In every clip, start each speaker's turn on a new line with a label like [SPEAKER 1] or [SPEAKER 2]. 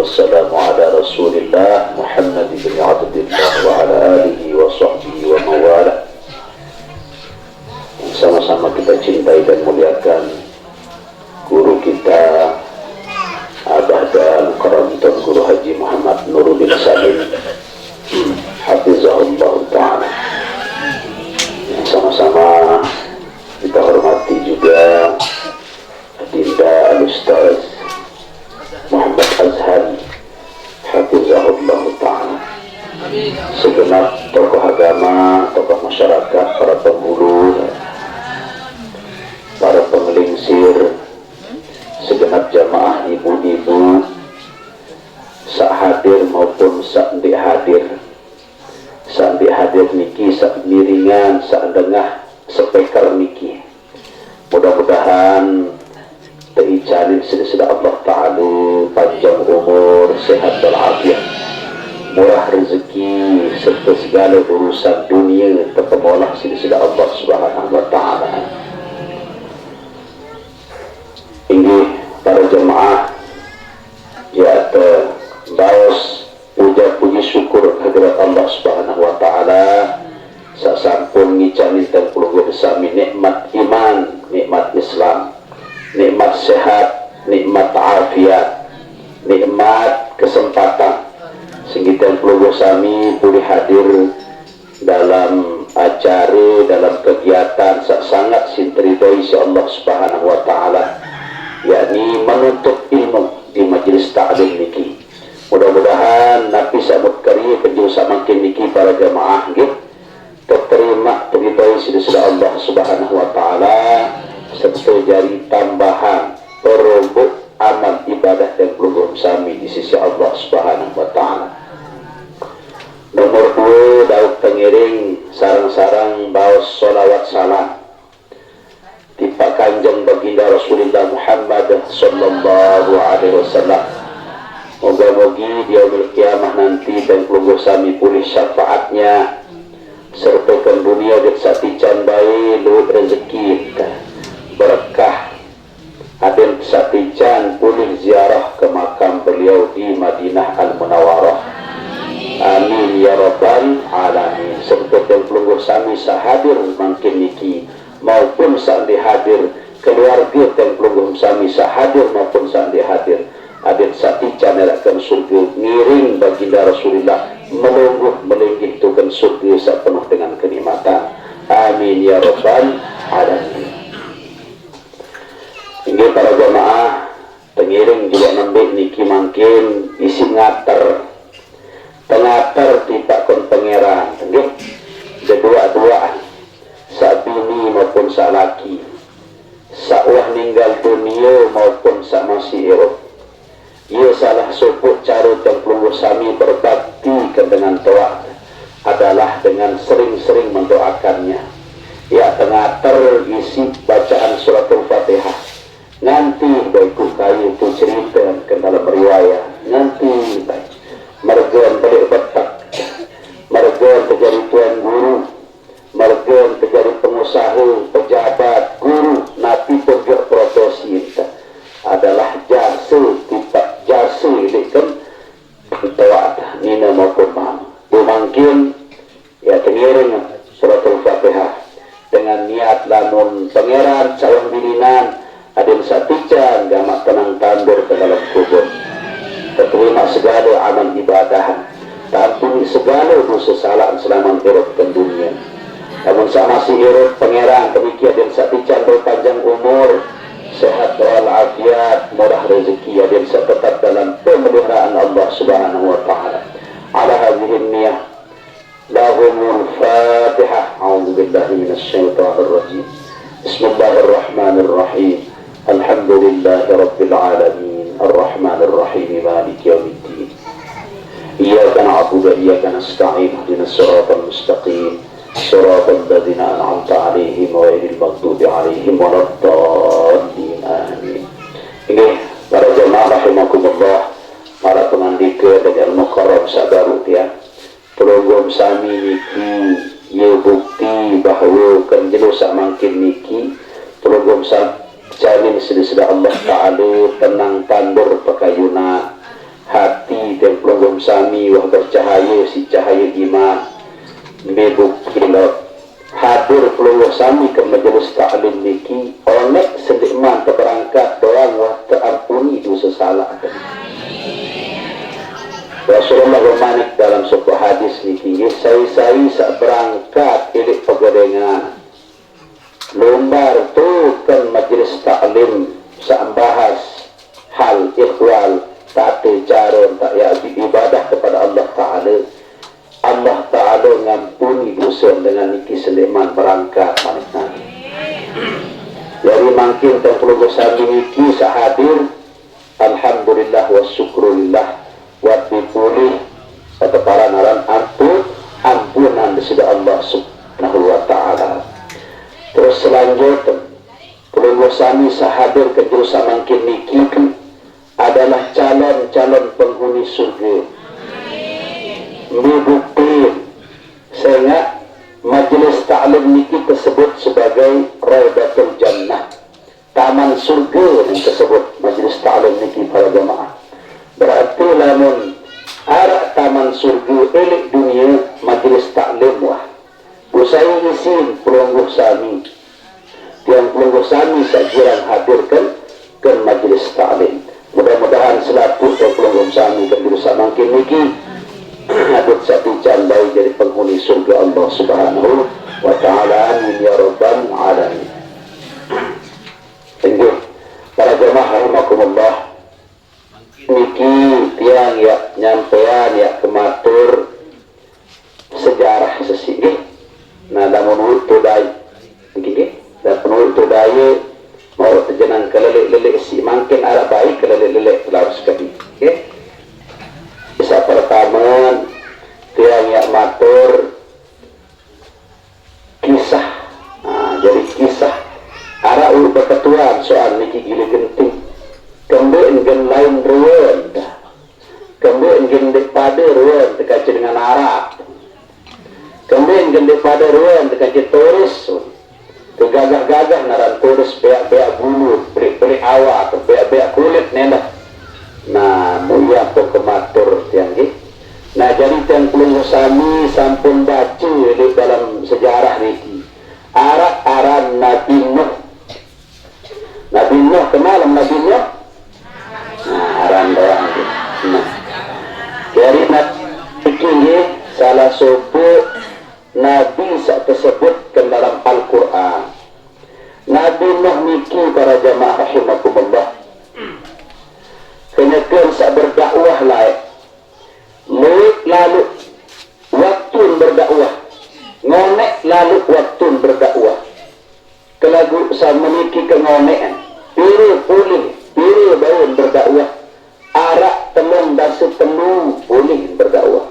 [SPEAKER 1] والسلام على رسول الله محمد بن عبد الله وعلى آله وصحبه ومواله. Sama-sama kita cintai dan muliakan guru kita Abah dan Karanton Guru Haji Muhammad Nuruddin Salim Hafizahullah Ta'ala. Sama-sama kita hormati juga Dinda Al-Ustaz Muhammad Azhari Hafizahullah Ta'ala, segenap tokoh agama, tokoh masyarakat, para penghulu, para pengelingsir, segenap jamaah ibu-ibu sak hadir maupun sak ndik hadir niki, sak miringan, sak dengah speaker niki. Mudah-mudahan teijalin sedih Allah Ta'ala panjang umur, sehat walafiat, murah rezeki serta segala urusan dunia terpemolah sedih Allah Subhanahu wa Ta'ala. Ini para jemaah ya baos puja-puji syukur kehadirat Allah Subhanahu wa Ta'ala sasampun ngicanin dan keluarga sami nikmat iman, nikmat Islam, nikmat sehat, nikmat afiat, nikmat kesempatan sehingga keluarga sami boleh hadir dalam acara, dalam kegiatan sangat sinteridai si Allah Subhanahu wa Ta'ala, yakni menuntut ilmu di majelis ta'lim niki. Mudah-mudahan nabi sabut karya kerja samakin niki para jamaah gitu terterima teridai si Allah Subhanahu wa Ta'ala serta jari tambahan perumbuk amal ibadah dan program sami di sisi Allah Subhanahu wa Ta'ala. Nomor 2, daud pengiring sarang-sarang baos sholawat salam tipa kanjeng baginda Rasulullah Muhammad sallallahu alaihi wasallam. Moga-moga di yaumil kiamah nanti dan keluarga sami pulih syafaatnya serta kan dunia dan satican baik luwih rezeki berkah aden satican pulih ziarah ke makam beliau di Madinah Al-Munawwarah. Amin ya rabbal alamin. Serta dan keluarga sami sahadir makin niki maupun sandi hadir, keluarga dan keluarga sami sahadir maupun sandi hadir, aden satican akan surga ngiring baginda Rasulullah melungguh melinggih tukan surga sepenuh dengan kenikmatan. Amin ya rabbal alamin. Ini para jamaah pengiring juga nembik niki mangkin isi ngater tengater tipak kon pangeran nggih kedua-dua sabini maupun salaki sawah ninggal dunia maupun sak masih irop. Ia salah sopuk cara dan pelungguh sami berbakti dengan doa adalah dengan sering-sering mendoakannya. Ya tengater isi bacaan surat Al-Fatihah. Nanti baikku kayu itu cerita ke dalam riwayat. Nanti baik mergen balik betak, mergen terjadi tuan guru, mergen terjadi pengusaha, pejabat, guru, nabi pun profesi adalah jasa tiba jasa ini kan doa nina maupun mam mungkin ya tengiring surat Al-Fatihah dengan niat lamun pangeran calon bilinan adil satican gamak tenang tandur ke dalam kubur terima segala amal ibadah tampuni segala dosa salah selama hidup dan dunia. Namun sama si hidup pangeran demikian adil satican berpanjang umur, sehat walafiat, murah rezeki dan tetap dalam pemeliharaan Allah Subhanahu wa Ta'ala. Ala hadhihi niyyah lahumul Fatihah. A'udzubillahi minasyaitonir rajim. Bismillahirrahmanirrahim. Alhamdulillahi rabbil alamin. Arrahmanir rahim. Maliki yaumiddin. Iyyaka na'budu wa iyyaka nasta'in ihdinas siratal mustaqim siratal ladzina an'amta 'alaihim ghairil maghdubi 'alaihim waladdallin amin. Ini para jemaah rahimakumullah, para pengandika dan al-mukarram sabaru ya. Program sami niki ye bukti bahawa kan jelas makin niki program jamin sedih Allah Ta'ala tenang tandur pakayuna hati dan program sami wah bercahaya si cahaya iman bukti hadir program sami ke majelis ta'lim niki onek sedikman terberangkat doang wah terampuni dosa salah. Rasulullah bermanik dalam sebuah hadis niki saya sak berangkat ilik pegadengan lombar tu kan majlis ta'lim sak bahas hal ikhwal tate caron tak ya ibadah kepada Allah Ta'ala. Allah Ta'ala ngampuni dosa dengan niki seleman berangkat manik nani. Jadi makin dan perlu sami niki sahadir alhamdulillah wa syukrulillah waktu pulih atau para naran ampunan dari Allah Subhanahu wa Ta'ala. Terus selanjutnya perlu sami sahadir ke jurusan makin niki adalah calon-calon penghuni surga. Bukti sehingga majelis ta'lim niki tersebut sebagai Raudatul Jannah, taman surga yang tersebut majelis ta'lim niki para jemaah. Berarti lamun arah taman surga elik dunia majelis taklim wah usai isin pelungguh sami yang pelungguh sami sajiran hadirkan ke majelis taklim. Mudah-mudahan selaku dan pelungguh sami dan berusaha makin niki hadir satu baik dari penghuni surga Allah Subhanahu wa Ta'ala. Amin ya rabbal alamin. Inggih para jemaah rahimakumullah, niki tiang ya nyampean ya kematur sejarah sesinggi nah namun itu dai niki dan penuh itu daya mau terjenang kelelek-lelek si makin arah baik kelelek-lelek lalu sekali. Okay? Bisa pertama tiang ya matur kisah. Nah, jadi kisah arah ulu berketuan soal niki gili genting kembali ingin lain ruan kembali ingin daripada ruan terkait dengan Arab kembali ingin daripada ruan terkait turis kegagah-gagah naran turis beak-beak bulu berik-berik awak atau beak-beak kulit nenek. Nah mulia atau kematur tianggi. Nah jadi tiang pelungguh sami sampun baca di dalam sejarah niki arah Nabi Nuh. Nabi Nuh kenal Nabi Nuh. Nah, dari Nabi salah satu Nabi tersebut dalam Al-Quran. Nabi Nuh niki para jamaah rahimakumullah kenyakan sak berdakwah lalu waktu berdakwah ngonek lalu waktu berdakwah kelagu sama niki ke ngonekan pilih pulih pilih baun berdakwah arak telung dasu telung boleh berdakwah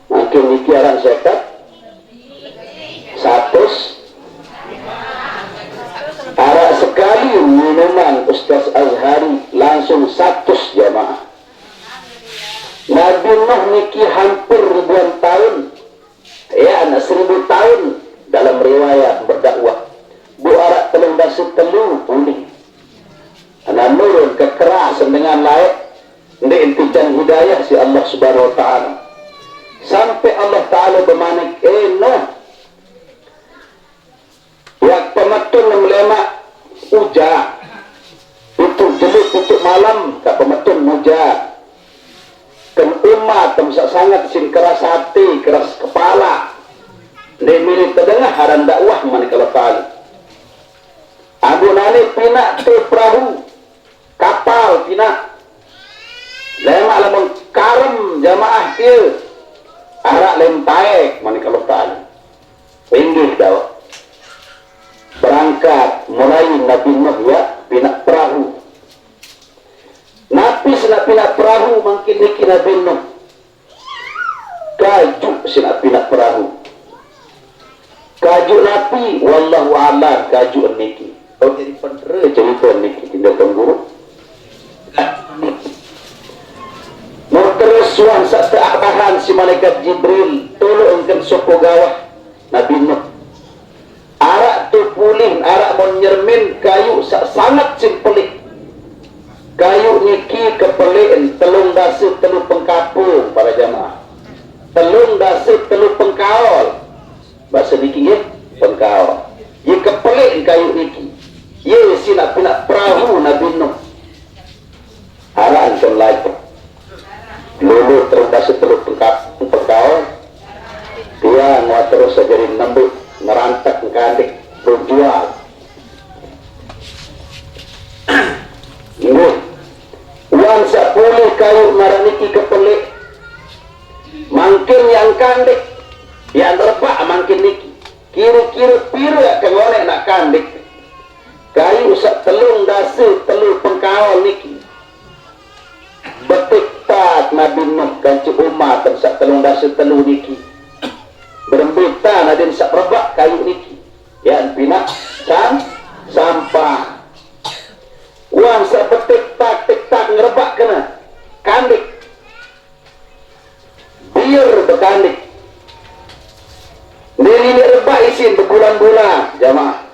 [SPEAKER 1] makin niki aran sekat 100 arak sekali minuman Ustaz Azhari langsung 100 jamaah. Nabi Nuh niki hampir ribuan tahun ya anak 1000 tahun dalam riwayat berdakwah bu arak telung dasu telung boleh anak nurun kekerasan dengan layak ini intijan hidayah si Allah Subhanahu wa Ta'ala sampai Allah Ta'ala bermanik Nuh yang pemetun melema uja itu jelut itu malam tak pemetun uja kan umat temsak sangat sin keras hati keras kepala dia milik terdengar haran dakwah manikala Ta'ala Abu Nani pinak tu perahu kapal pinak lema lamun karem jamaah dia arak lempaek manikala Ta'ala pinggih dakwah berangkat mulai Nabi Nuh ya pinak perahu napis nak pinak perahu makin niki Nabi Nuh sina pinak perahu. Kaju napi wallahu a'lam kaju niki. Oh jadi pendera cerita niki tindak guru. Mau terus suan sak teabahan si malaikat Jibril tolong engken sopo gawah Nabi Nuh. Arak tu pulih, arak mon nyermin kayu sangat simpelik. Kayu niki kepeliin telung dasir telung pengkapung para jamaah. Telung dasir telung pengkaol. Bahasa niki ya, pengkaol. Ye kepeliin kayu niki. Ye sinak pinak perahu Nabi Nuh. Arak ancon lagi. Lulu telung dasir telung pengkaol. Dia mau terus ajarin nembuk merantak kandik berjual. Ini uang 10 kayu maraniki kepelik mangkin yang kandik yang rebak mangkin niki kira-kira piru ya kengonek nak kandik kayu sak telung dasi telung pengkawal niki betik tak Nabi Nuh kancu umat dan sak telung dasi telung niki berembita nadin sak rebak kayu niki yang pinak kan sampah uang sak betik tak ngerebak kena kandik biar berkandik ini rebak isin berbulan-bulan jamaah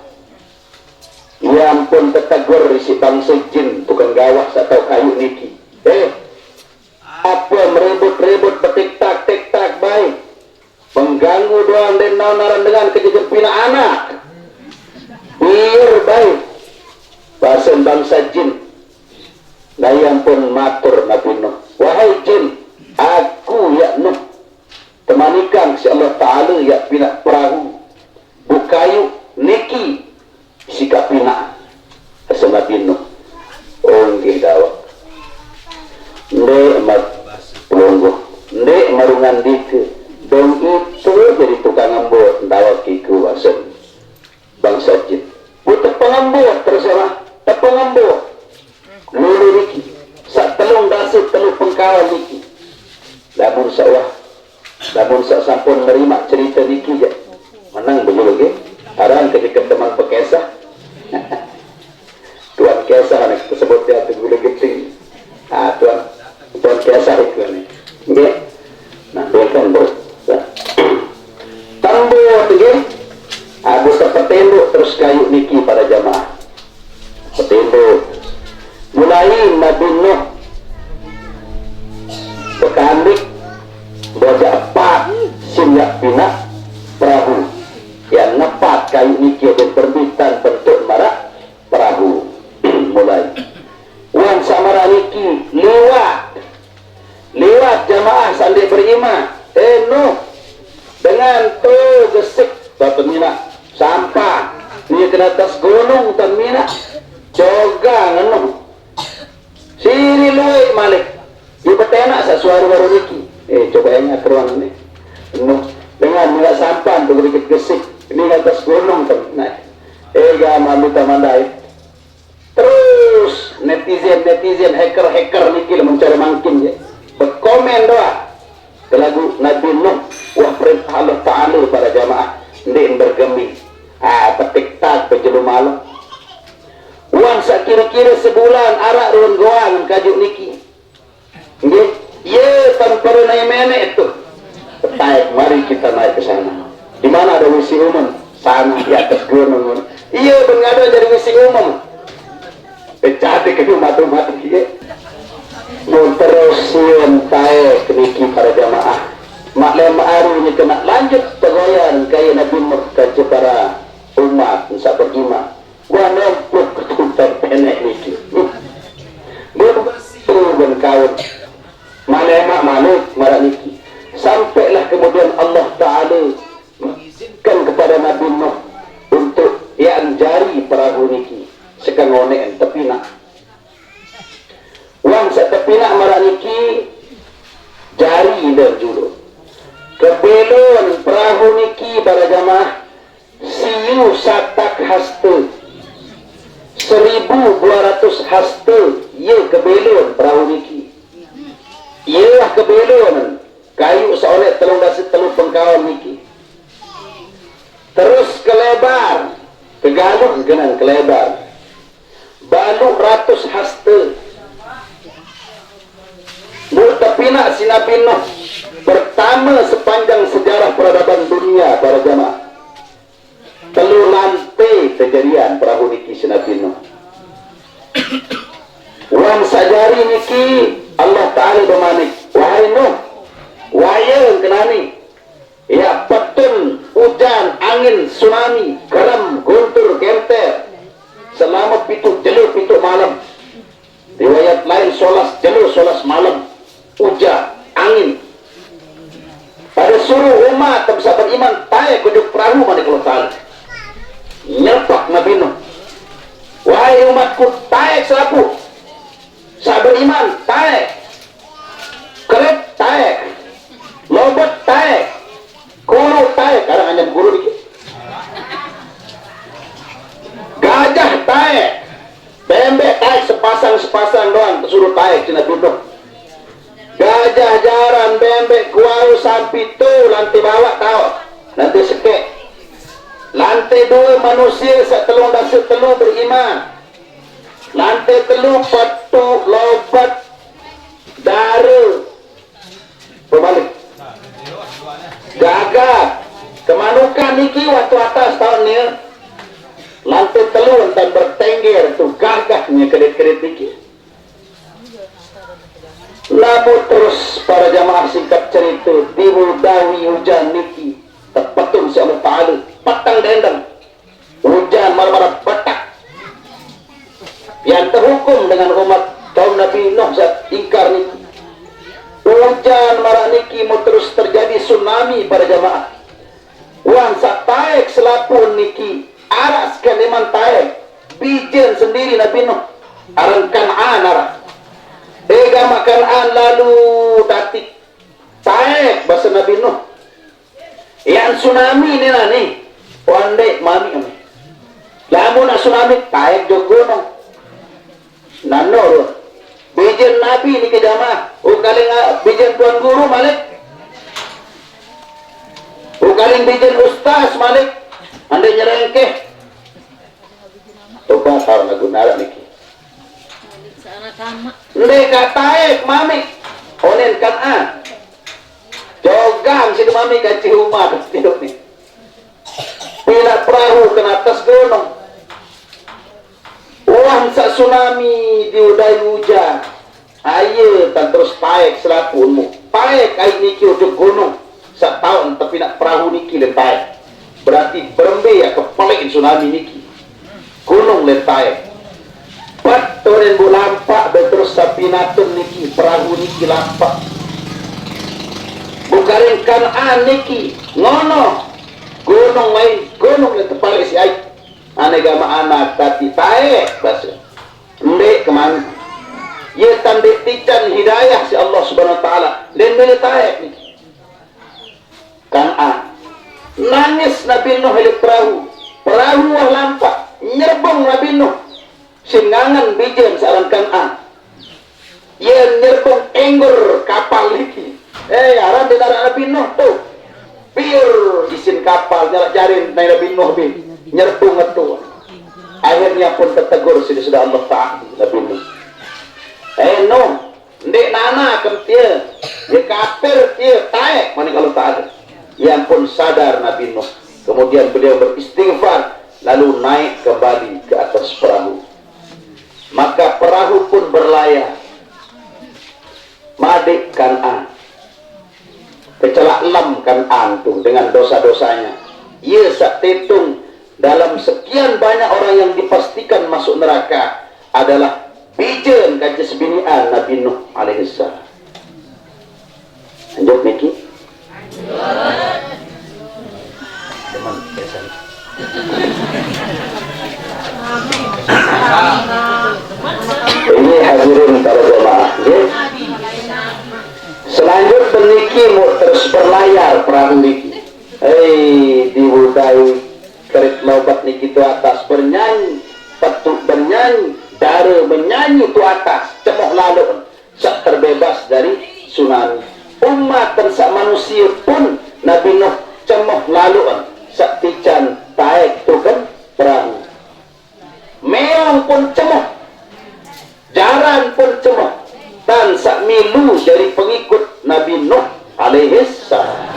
[SPEAKER 1] ya ampun tetegur isi bangsa jin bukan gawah atau kayu niki apa merebut-rebut betik tak baik mengganggu doang dan naran dengan kejejer pina anak biar baik bahasa bangsa jin dayang pun matur Nabi Nuh wahai jin aku ya Nuh temanikan si Allah Ta'ala ya pinak perahu bukayu niki sikap pinak asa Nabi Nuh onggih dawak ndek mat pelungguh ndek marungan dike dong itu jadi tukang ngembut dawak kiku wasen bangsa jin butuh pengembut terus sama pengembut lulu niki sak telung dasir telung pengkawal niki namun sak sampun nerima cerita niki ya menang begitu lagi harang ketika teman pekesah tuan kesah anak tersebut ya tegule geting tuan kesah itu nih nggih nah doakan bos tambut nggih aku sepetenduk terus kayu niki pada jamaah petenduk mulai Nabi Nuh berkandik berjapat sinyak pinak perahu yang nepat kayu niki dan perbitan bentuk marak perahu mulai uang samara niki lewat jamaah sandi beriman Nuh dengan tu gesik batu minak sampah ni kena atas gunung tan minak joga ngenu sini luik malik di petena sa suara baru niki coba yang keruang ni dengan minyak sampah tu sedikit gesik ini atas gunung tan naik gama minta mandai terus netizen hacker niki mencari mangkin je berkomen doa ke lagu Nabi Nuh wah perintah Allah Ta'ala para jamaah ndek bergeming petik tak berjelum malam uang sak kira-kira sebulan arak ruang goang kajuk niki nggih ye tanpa naik menek itu taik mari kita naik ke sana di mana ada wisi umum sana di atas gunung iya bengada jadi wisi umum pecati ke mati ye mun terus yen taik niki para jamaah maklem arunya kena lanjut pegoyan kaya Nabi Nuh kaca para umat bisa beriman gua nempuk ketuntut penek niki berbersih kawan malemak marah niki sampailah kemudian Allah Ta'ala mengizinkan kepada Nabi Nuh untuk yang jari perahu niki sekang onek tepinak uang setepinak marah niki jari dan julu kebelon perahu niki para jamaah siu satak haste 1200 haste ye kebelon perahu niki ye lah kebelon kayu seoleh telung dasar telung lebar, balu ratus haste. Mutapina si Nabi Nuh pertama sepanjang sejarah peradaban dunia para jamaah. Telur lantai kejadian perahu niki si Nabi Nuh. Wan sajari niki Allah Ta'ala bermanik, wahai Nuh, wayang kenani, ya petun, hujan, angin, tsunami, geram, guntur, genter, selama pitu jelu pitu malam. Riwayat lain solas jelu solas malam, hujan, angin. Pada suruh umat bisa beriman, tayak kujuk perahu manik Allah Ta'ala. Nyerpak Nabi Nuh, wahai umatku, tayak selapu, saya beriman, taek, kerep, taek, lobot, taek, guru, taek, kadang hanya guru dikit, gajah, taek, bembek, taek, sepasang doang, suruh taek, cina duduk, gajah, jaran, bembek, kuau, sampi, tuh, lantai bawah, tahu, nanti sekek, lantai dua manusia, setelung dan setelung beriman, lantai telu petu lobat daru berbalik gagak kemanukan niki waktu atas tahun ni lantai telu dan bertengger tu gagaknya kedit-kedit niki. Lalu terus para jamaah singkat cerita diwudawi hujan niki tepatun si Allah Ta'ala petang dendang hujan marah-marah betak yang terhukum dengan umat kaum Nabi Nuh saat ingkar niki. Hujan marah niki mau terus terjadi tsunami pada jamaah. Wan sak taek selapun niki aras kaliman taek bijen sendiri Nabi Nuh aran Kan'an arah ega makan lalu tatik taek bahasa Nabi Nuh yang tsunami ni lah ni wandai mami lamun nak tsunami taek jogono nanor bijen Nabi ni ke jamaah ukaling bijen tuan guru malik ukaling bijen ustaz malik andai nyerengkeh coba tahu lagu narak niki ndek kataek mami onen kan jogang si mami kaci rumah tidur ni pila perahu kena atas gunung. Uang sak tsunami diudai hujan. Aye tak terus taek selapunmu. Taek air niki ujuk gunung. Sak tahun tapi nak perahu niki le taek. Berarti berembe ya kepalin tsunami niki. Gunung le taek. Pat toren bu lampak terus sapinatun niki perahu niki lampak. Bukarin Kan'an niki ngono. Gunung lain gunung le tepalin si air. Ane gama anak tati taek bahasa ndek kemana ye tandek tican hidayah si Allah Subhanahu Wa Ta'ala dan milih taek ni Kan'an nangis Nabi Nuh hidup perahu wah lampak nyerbong Nabi Nuh singangan bijen searan Kan'an ye nyerbong enggur kapal lagi aran di darat Nabi Nuh tuh pir isin kapal nyala jarin Nabi Nuh bin nyerbung itu akhirnya pun tertegur sudah Allah Ta'ala Nabi Nuh Nuh ndek nana kentia dia kafir dia taek mana kalau Ta'ala yang pun sadar Nabi Nuh kemudian beliau beristighfar lalu naik kembali ke atas perahu maka perahu pun berlayar madik Kan'an kecelak lam Kan'an tuh dengan dosa-dosanya ia sak tetung dalam sekian banyak orang yang dipastikan masuk neraka adalah bijen kaji sebinian Nabi Nuh alaihissalam. Lanjut Miki. Teman biasa. Ini hadirin para jemaah. Selanjutnya Niki mau terus berlayar perahu Niki. Diwudai kerit lobat niki tu atas bernyanyi, petuk bernyanyi, dara bernyanyi tu atas, cemoh lalu, sak terbebas dari tsunami. Umat dan sak manusia pun Nabi Nuh cemoh lalu, sak tican taek tu kan perahu. meong pun cemoh, jaran pun cemoh, dan sak milu dari pengikut Nabi Nuh alaihis salam.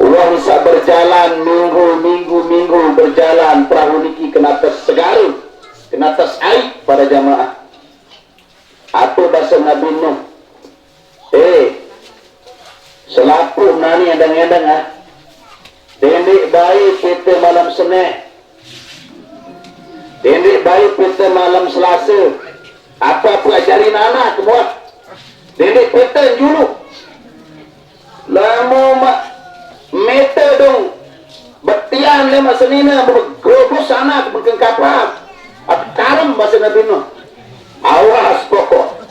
[SPEAKER 1] Uang sak berjalan minggu berjalan perahu niki kena atas segaru, kena atas air para jamaah. Apa bahasa Nabi Nuh? Selapu nani endang-endang ah. Dendik baik kita malam Senin. Dendik baik kita malam Selasa. Apa ajarin anak semua. Dendik kita dulu. Lama mak meter dong. Betian lema senina bergerobos anak berkengkapal. Karam bahasa Nabi Nuh. Awas pokok.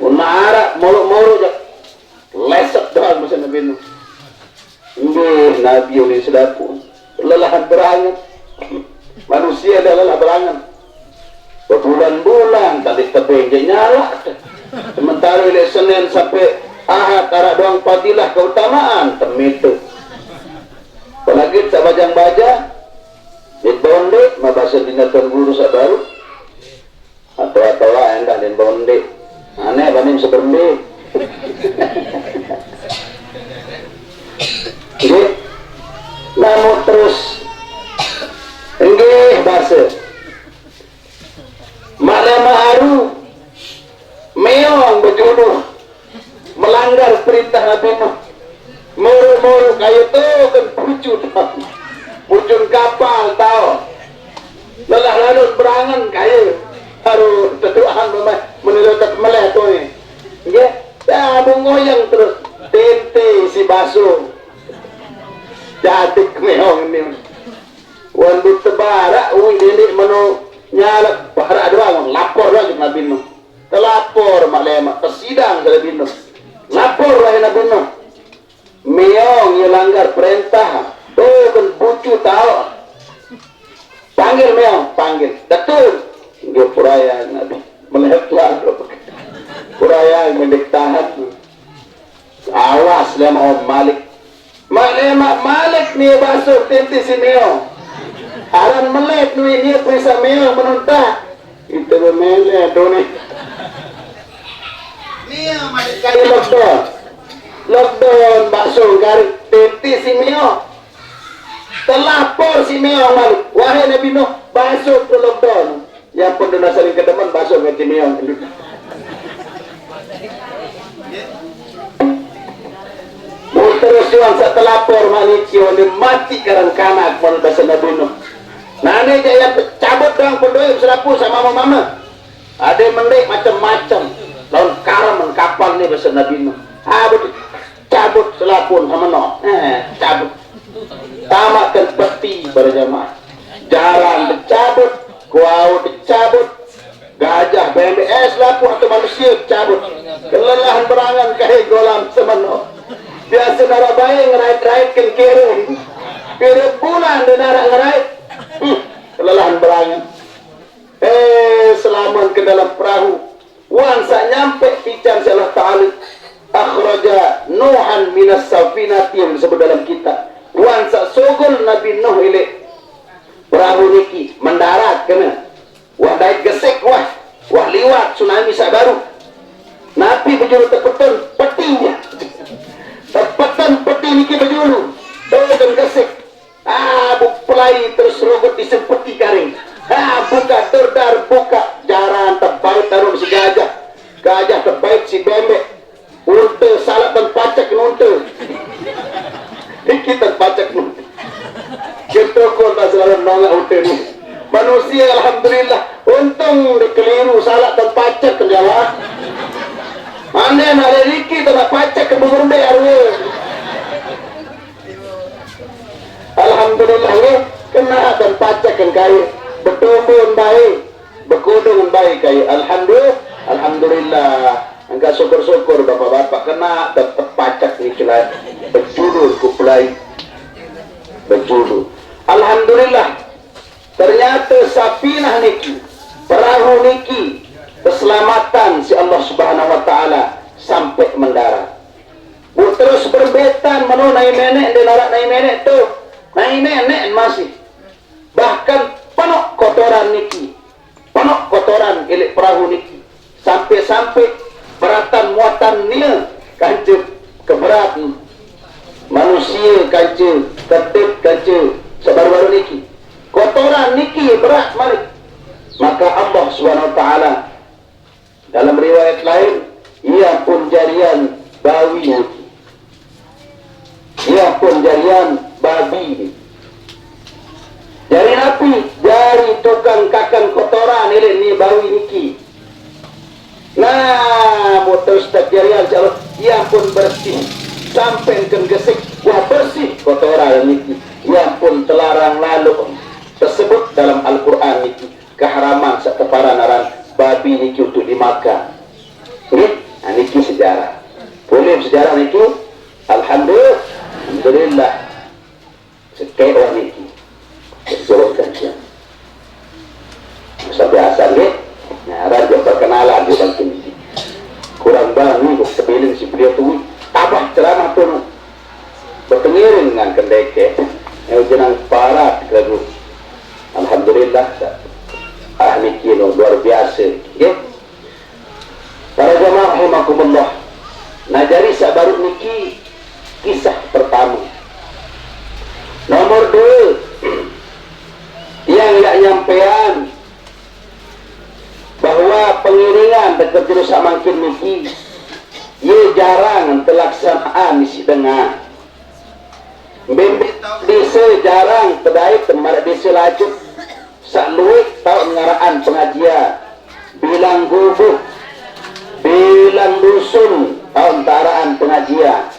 [SPEAKER 1] Unara moro-moro jak. Leset doang bahasa Nabi Nuh. Nabi oleh sedapu lelahan berangan. Manusia adalah lelah berangan. Berbulan-bulan tadi tebing dia nyala. Sementara dari Senin sampai Ahad tarak doang fadilah keutamaan temitu. Apalagi tak bajang-baja di bonde mabasa dinatan guru sabaru atau endah di bonde aneh banding seberbe. Namun terus enggih bahasa malam haru meong berjodoh melanggar perintah Nabi Nuh muru-muru kayu tu kan pucun kapal tahu lelah lalu berangan kayu haru tetuahan menurut meleh tu ni enggih ya bungoyang terus tente si basuh jadi meong ni wandu tebara ui delik mano nyala bahara doang lapor lagi Nabi Nuh telapor maklema kesidang Nabi Nuh lapor lagi Nabi Nuh meong yang langgar perintah tuh kan bucu tahu panggil meong panggil betul dia puraya Nabi melihat lalu puraya mendik tahan awas lema Om Malik Malik ni basuh tinti si meong aran melek ni dia perisa meong menuntak itu memele doni meong Malik kali lockdown basuh garis tinti si meong telapor si meong Malik wahai Nabi Nuh basuh ke lockdown yang pun dona saling kedeman basuh ngerti meong terus yang saya telapor manusia dia mati karena kanak menurut bahasa Nabi Nuh. Nane dia yang cabut doang pendoi selapu sama mama. Ada yang mendek macam-macam. Lawan karam kapal ni bahasa Nabi Nuh. Cabut selapun sama no. Cabut. Tamatkan peti pada jamaah. Jalan dicabut, kuau dicabut, gajah BMS lapu atau manusia cabut. Kelelahan berangan kahai golam semano. Biasa nara bayi ngerait-rait kan kira bulan dan nara ngerait kelelahan berangan selamat ke dalam perahu wansa nyampe pican Allah Ta'ala akhraja Nuhan minas safinati yang disebut dalam kitab wansa sogol Nabi Nuh ile perahu niki mendarat kena wah daik gesek wah liwat tsunami sabaru Nabi berjuru tepetun petinya tepetan peti niki berjulu dan gesek pelai terus robot disempeti karing buka terdar buka jaran terbaik taruh si gajah terbaik si bembek unta salah dan pacak unta niki terpacak unta kita kau tak selalu nolak unta ni manusia alhamdulillah untung dikeliru salah dan pacak ke jalan anda nak rezeki tak nak pacak ke berde arwah. Alhamdulillah ya, kena dan pacak kan kaya, bertumbuh baik, berkudung baik kaya. Alhamdulillah. Angkat syukur-syukur bapak-bapak kena tetap pacak ni celai, berjudul kuplai, berjudul. Alhamdulillah. Ternyata sapinah niki, perahu niki. Keselamatan si Allah Subhanahu wa Ta'ala sampai mendarat. Terus berbetan menu naik nenek dan naik nenek tu naik nenek masih bahkan penuh kotor kotoran niki, penuh kotoran ilik perahu niki, sampai-sampai beratan muatan nia kancil keberat manusia kancil ketip kancil sebaru-baru niki kotoran niki berat malik. Maka Allah SWT dalam riwayat lain, ia pun jarian bawi niki, ia pun jarian babi, jari napi, jari tukang kakan kotoran ini ni bawi niki. Nah, terus tak jarian kalau ia pun bersih sampai ke gesik, wah bersih kotoran niki. Ia pun telarang lalu tersebut dalam Al-Quran niki keharaman sekeparanan babi niki untuk dimakan. Nah, niki sejarah. Boleh sejarah niki. Alhamdulillah. Sekian orang niki. Jawabkan siapa? Masa biasa ni. Nah, raja perkenalan di bangkit niki. Kurang bangun kok kebilin si beliau tu. Tabah ceramah tu. Bertengiring dengan kendeke. Yang jenang parah lagu. Alhamdulillah. Ahli kino luar biasa. Okay? Para jamaah rahimakumullah. Nah, jadi sabarut niki kisah pertama. Nomor 2 yang tidak nyampean bahwa pengiringan dekat jurusan mangkin niki ia jarang terlaksanaan di sidengah. Bimbit desa jarang pedai tempat desa lajuk sak luik tau ngaraan pengajian bilang gubuk bilang dusun tau antaraan pengajian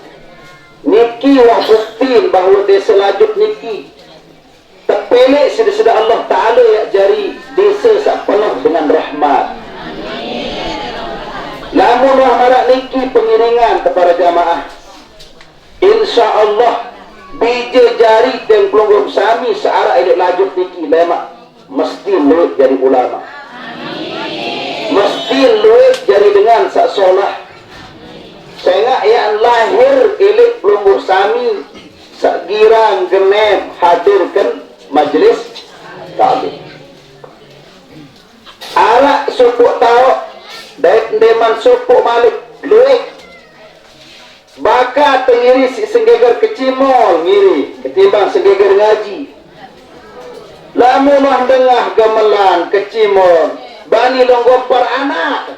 [SPEAKER 1] niki wah buktiin bahawa desa lajuk niki terpelek sedih-sedih Allah Ta'ala ya jari desa sak penuh dengan rahmat. Namun wah niki pengiringan kepada jamaah insya Allah bija jari dan pelunggung sami searah hidup lajuk niki lemak mesti luit jadi ulama, mesti luit jadi dengan sak solah. Sehingga yang lahir ilik pelunggung sami sak girang genem hadirkan majlis taklim. Arak suku tau daik deman suku malik luit baka tengiri si senggegar kecimol ngiri ketimbang senggegar ngaji. Lamun wah dengah gamelan kecimol bani longgompar anak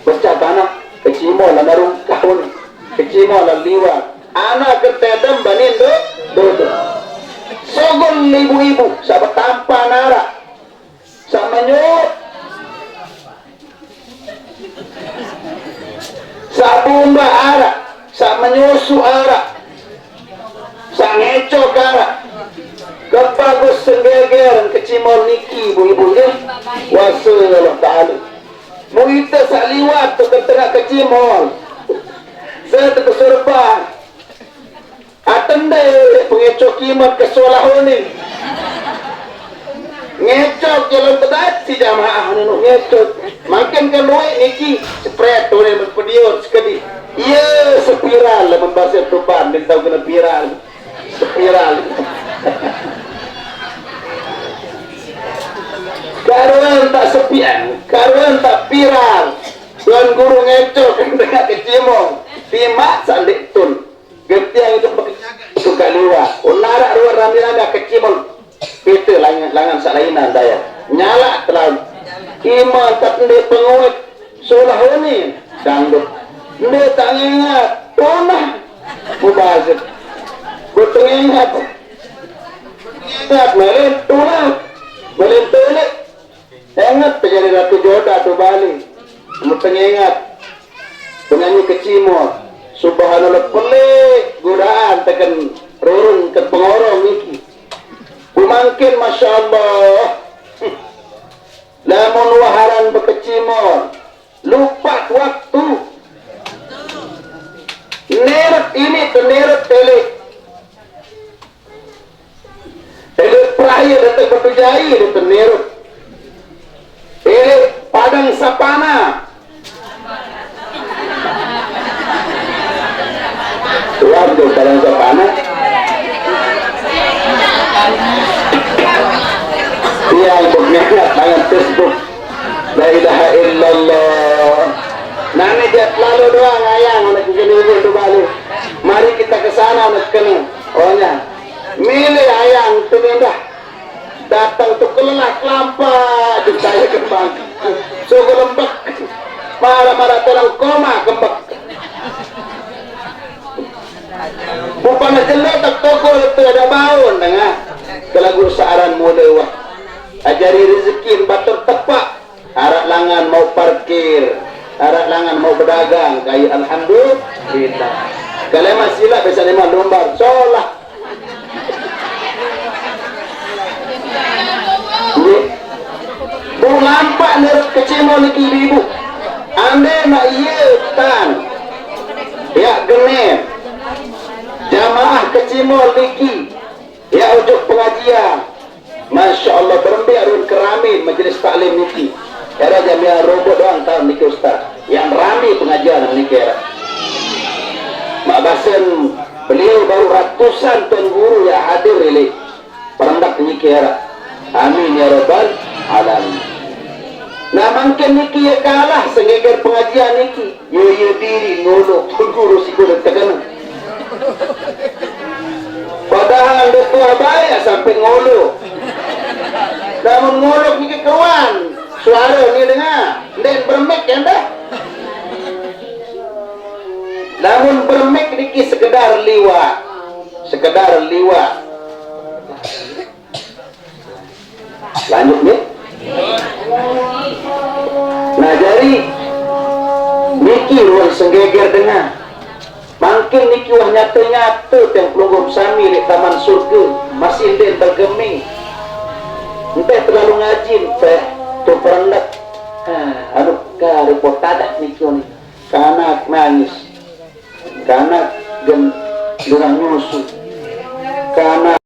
[SPEAKER 1] bocah anak kecimol lah narung kahun kecimol lah liwat anak ketedem bani do sogol ibu-ibu sahabat tanpa nara sama nyut sabumba arak sama nyusu arak sa ngecok arak kebagus senggegeran kecimol niki ibu-ibu ya wasallallahu ta'ala mu ita saliwat tu ketengah kecimol saya tu kesurban atendai pengecok kimat kesolah ni ngecok jalan tedat si jamaah ni ngecok makin keluar niki spread tu ni berpediot sekali iya spiral membahas tuban dia tahu kena spiral karuan tak sepian, karuan tak viral. Tuan guru ngecok dengan kecimong, timak sandik tun. Getiang itu suka liwa. Unarak luar ramai kecimong. Pita langan sak lainan daya. Nyala terlalu. Iman tak ndek penguat solah ni dangdut. Ndek tak ingat. Punah. Mubazir. Betul ingat. Ingat melin tunah. Melin tulik. Ingat terjadi Ratu Joda tu Bali. Mengingat penyanyi kecimol. Subhanallah pelik godaan tekan rurun ke pengorong niki. Pemangkin Masya Allah. Lamun waharan berkecimol. Lupa waktu. Neret ini ke neret telik. Telik peraya datang bertujai itu neret. Padang Sapana tuan tu Padang Sapana iya ibuknya tangan Facebook la ilaha illallah. Nani dia lalu doang ayang anak gini ibu balik. Mari kita ke sana anak kena. Ohnya milih ayang tumindah datang tuh kelelak lampa saya kembang suku lembek marah-marah terang koma kembang bukan jelek tak toko itu ada baun dengar kelagu saaran mulai wah ajari rezeki batur tepak arak langan mau parkir arak langan mau berdagang kayak alhamdulillah kalian masih lah bisa 5 lembar solah bu lampak nerut kecimo niki ibu ande nak iya tan ya genem jamaah kecimo niki ya ujuk pengajian Masya Allah berembi arun keramin majelis taklim niki era jamiah robot doang tahun niki ustaz yang rame pengajian niki era mak basen beliau baru ratusan tuan guru yang hadir ini perendak niki era amin ya rabbal alamin. Nah mungkin niki ya kalah sengeger pengajian niki ya diri ngolok guru si guru tekan padahal dia tua bayar sampai ngolok namun ngolok niki kawan suara ni dengar dan bermek ya dah namun bermek niki sekedar liwat lanjut nih. Nah jadi niki wah senggeger dengar makin niki wah nyata-nyata yang pelunggum sami di taman surga masih den tergeming entah terlalu ngajin teh tuh perendak aduh ka repot tadak niki ni kanak nangis kanak gerang nyusu kanak